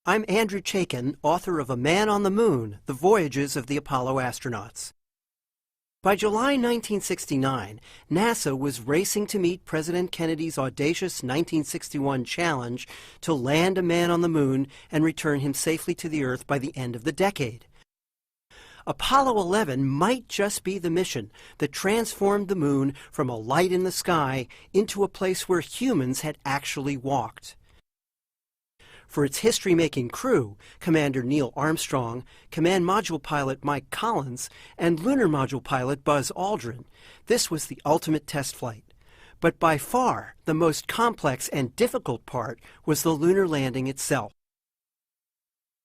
I'm Andrew Chaikin, author of A Man on the Moon, The Voyages of the Apollo Astronauts. By July 1969, NASA was racing to meet President Kennedy's audacious 1961 challenge to land a man on the moon and return him safely to the Earth by the end of the decade. Apollo 11 might just be the mission that transformed the moon from a light in the sky into a place where humans had actually walked. For its history-making crew, Commander Neil Armstrong, Command Module Pilot Mike Collins, and Lunar Module Pilot Buzz Aldrin, this was the ultimate test flight. But by far, the most complex and difficult part was the lunar landing itself.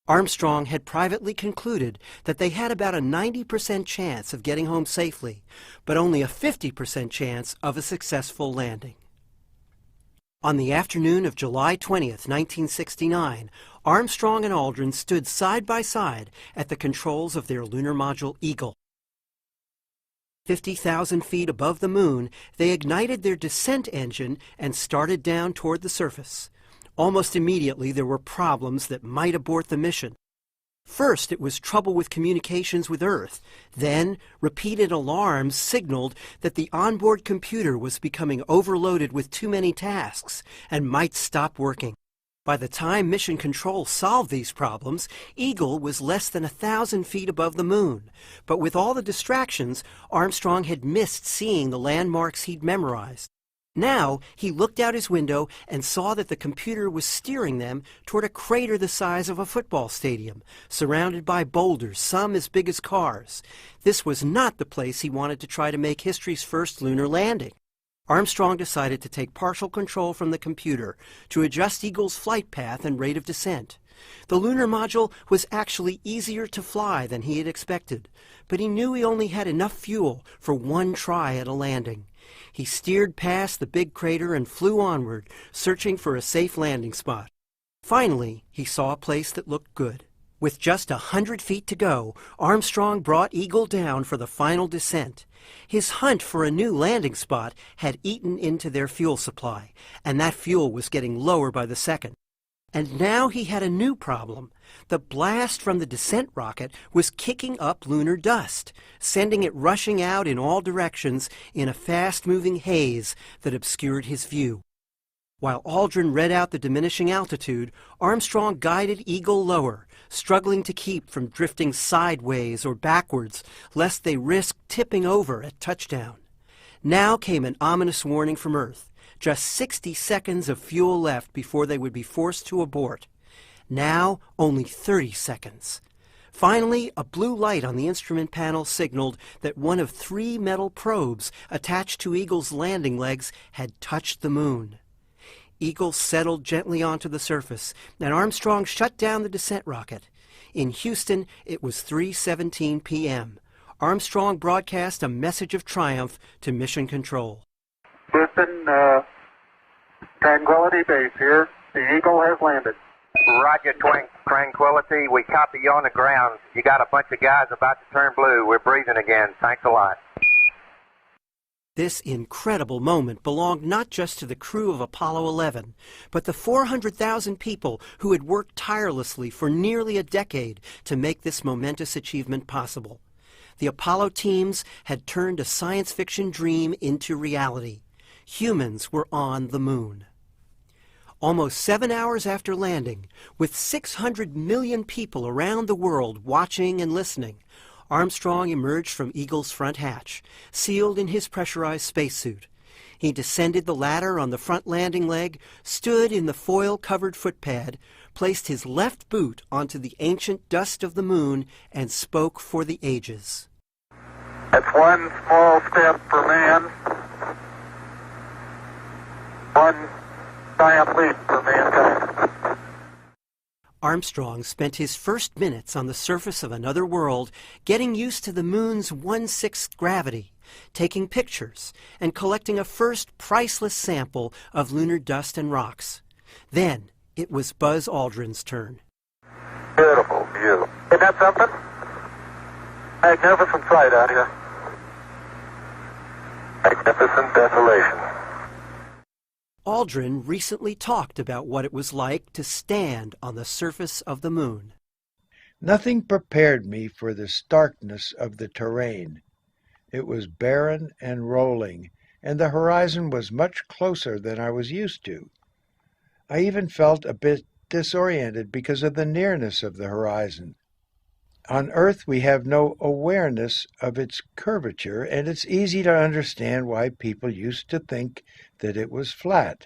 Armstrong had privately concluded that they had about a 90% chance of getting home safely, but only a 50% chance of a successful landing. On the afternoon of July 20th, 1969, Armstrong and Aldrin stood side by side at the controls of their lunar module Eagle. 50,000 feet above the moon, they ignited their descent engine and started down toward the surface. Almost immediately, there were problems that might abort the mission. First, it was trouble with communications with Earth. Then, repeated alarms signaled that the onboard computer was becoming overloaded with too many tasks and might stop working. By the time Mission Control solved these problems, Eagle was less than 1,000 feet above the moon. But with all the distractions, Armstrong had missed seeing the landmarks he'd memorized. Now, he looked out his window and saw that the computer was steering them toward a crater the size of a football stadium, surrounded by boulders, some as big as cars. This was not the place he wanted to try to make history's first lunar landing. Armstrong decided to take partial control from the computer to adjust Eagle's flight path and rate of descent. The lunar module was actually easier to fly than he had expected, but he knew he only had enough fuel for one try at a landing. He steered past the big crater and flew onward, searching for a safe landing spot. Finally, he saw a place that looked good. With just 100 feet to go, Armstrong brought Eagle down for the final descent. His hunt for a new landing spot had eaten into their fuel supply, and that fuel was getting lower by the second. And now he had a new problem. The blast from the descent rocket was kicking up lunar dust, sending it rushing out in all directions in a fast-moving haze that obscured his view. While Aldrin read out the diminishing altitude, Armstrong guided Eagle lower, struggling to keep from drifting sideways or backwards, lest they risked tipping over at touchdown. Now came an ominous warning from Earth. Just 60 seconds of fuel left before they would be forced to abort. Now, only 30 seconds. Finally, a blue light on the instrument panel signaled that one of 3 metal probes attached to Eagle's landing legs had touched the moon. Eagle settled gently onto the surface, and Armstrong shut down the descent rocket. In Houston, it was 3:17 p.m. Armstrong broadcast a message of triumph to Mission Control. Houston, Tranquility Base here. The Eagle has landed. Roger, Tranquility. We copy you on the ground. You got a bunch of guys about to turn blue. We're breathing again. Thanks a lot. This incredible moment belonged not just to the crew of Apollo 11, but the 400,000 people who had worked tirelessly for nearly a decade to make this momentous achievement possible. The Apollo teams had turned a science fiction dream into reality. Humans were on the moon. Almost 7 hours after landing, with 600 million people around the world watching and listening, Armstrong emerged from Eagle's front hatch, sealed in his pressurized spacesuit. He descended the ladder on the front landing leg, stood in the foil-covered footpad, placed his left boot onto the ancient dust of the moon, and spoke for the ages. It's one small step for man, one giant leap for mankind. Armstrong spent his first minutes on the surface of another world getting used to the moon's 1/6 gravity, taking pictures, and collecting a first priceless sample of lunar dust and rocks. Then it was Buzz Aldrin's turn. Beautiful view. Isn't that something? Magnificent sight out here. Magnificent desolation. Aldrin recently talked about what it was like to stand on the surface of the moon. Nothing prepared me for the starkness of the terrain. It was barren and rolling, and the horizon was much closer than I was used to. I even felt a bit disoriented because of the nearness of the horizon. On Earth, we have no awareness of its curvature, and it's easy to understand why people used to think that it was flat.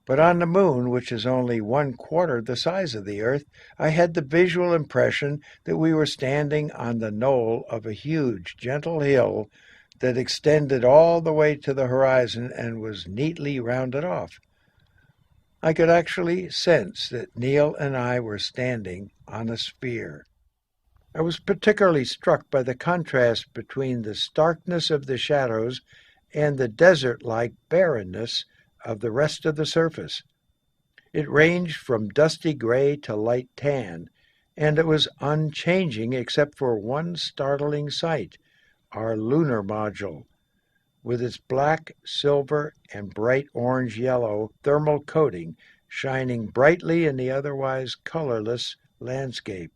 But on the moon, which is only 1/4 the size of the Earth, I had the visual impression that we were standing on the knoll of a huge, gentle hill that extended all the way to the horizon and was neatly rounded off. I could actually sense that Neil and I were standing on a sphere. I was particularly struck by the contrast between the starkness of the shadows and the desert-like barrenness of the rest of the surface. It ranged from dusty gray to light tan, and it was unchanging except for one startling sight, our lunar module, with its black, silver, and bright orange-yellow thermal coating shining brightly in the otherwise colorless landscape.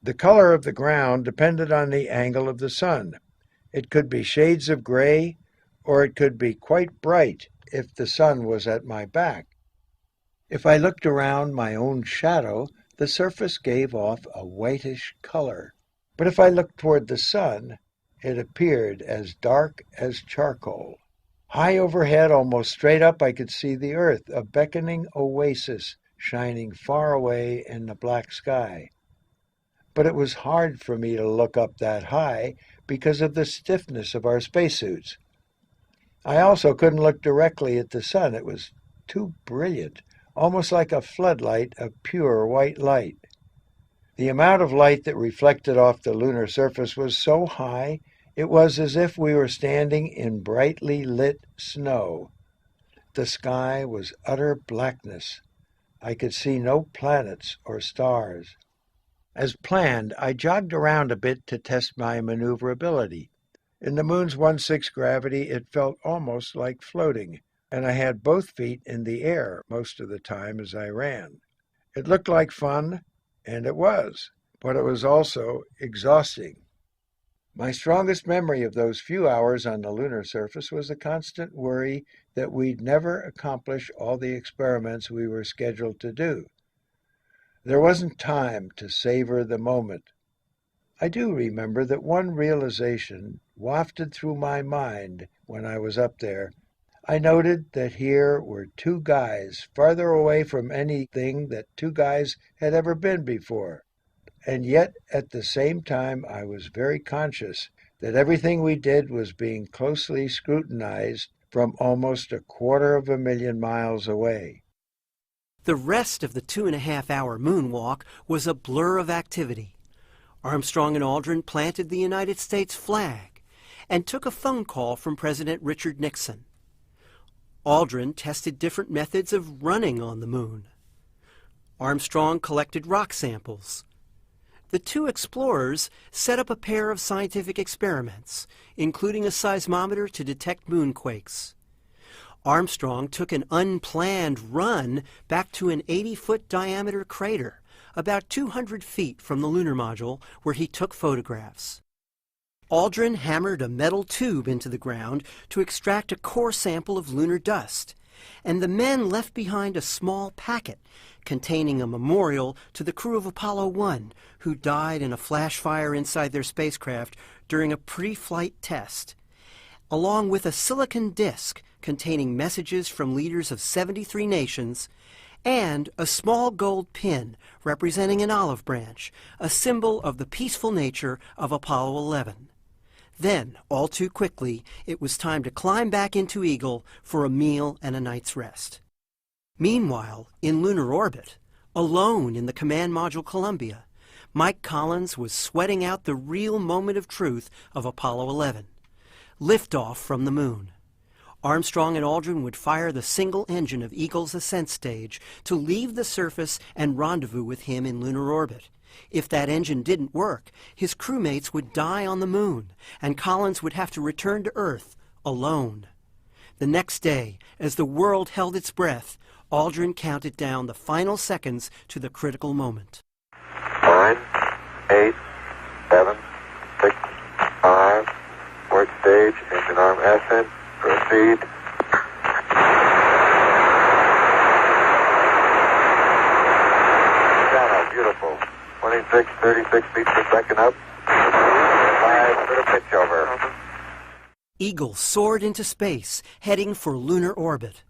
The color of the ground depended on the angle of the sun. It could be shades of gray, or it could be quite bright if the sun was at my back. If I looked around my own shadow, the surface gave off a whitish color. But if I looked toward the sun, it appeared as dark as charcoal. High overhead, almost straight up, I could see the earth, a beckoning oasis shining far away in the black sky. But it was hard for me to look up that high because of the stiffness of our spacesuits. I also couldn't look directly at the sun. It was too brilliant, almost like a floodlight of pure white light. The amount of light that reflected off the lunar surface was so high, it was as if we were standing in brightly lit snow. The sky was utter blackness. I could see no planets or stars. As planned, I jogged around a bit to test my maneuverability. In the moon's 1/6 gravity, it felt almost like floating, and I had both feet in the air most of the time as I ran. It looked like fun, and it was, but it was also exhausting. My strongest memory of those few hours on the lunar surface was the constant worry that we'd never accomplish all the experiments we were scheduled to do. There wasn't time to savor the moment. I do remember that one realization wafted through my mind when I was up there. I noted that here were two guys farther away from anything that two guys had ever been before. And yet, at the same time, I was very conscious that everything we did was being closely scrutinized from almost 250,000 miles away. The rest of the 2.5-hour moonwalk was a blur of activity. Armstrong and Aldrin planted the United States flag and took a phone call from President Richard Nixon. Aldrin tested different methods of running on the moon. Armstrong collected rock samples. The two explorers set up a pair of scientific experiments, including a seismometer to detect moonquakes. Armstrong took an unplanned run back to an 80-foot diameter crater, about 200 feet from the lunar module, where he took photographs. Aldrin hammered a metal tube into the ground to extract a core sample of lunar dust, and the men left behind a small packet containing a memorial to the crew of Apollo 1, who died in a flash fire inside their spacecraft during a pre-flight test, along with a silicon disk containing messages from leaders of 73 nations, and a small gold pin representing an olive branch, a symbol of the peaceful nature of Apollo 11. Then, all too quickly, it was time to climb back into Eagle for a meal and a night's rest. Meanwhile, in lunar orbit, alone in the command module Columbia, Mike Collins was sweating out the real moment of truth of Apollo 11, liftoff from the moon. Armstrong and Aldrin would fire the single engine of Eagle's ascent stage to leave the surface and rendezvous with him in lunar orbit. If that engine didn't work, his crewmates would die on the moon, and Collins would have to return to Earth alone. The next day, as the world held its breath, Aldrin counted down the final seconds to the critical moment. 9, 8, 7, 6, 5, port stage, engine arm ascent, proceed. Channel, beautiful. 26, 36 feet per second up. 5, little pitch over. Eagle soared into space, heading for lunar orbit.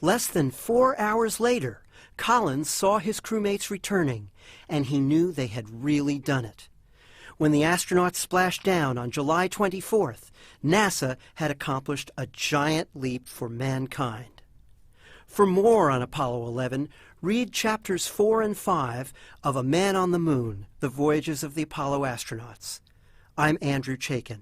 Less than 4 hours later, Collins saw his crewmates returning, and he knew they had really done it. When the astronauts splashed down on July 24th, NASA had accomplished a giant leap for mankind. For more on Apollo 11, read chapters 4 and 5 of A Man on the Moon, The Voyages of the Apollo Astronauts. I'm Andrew Chaikin.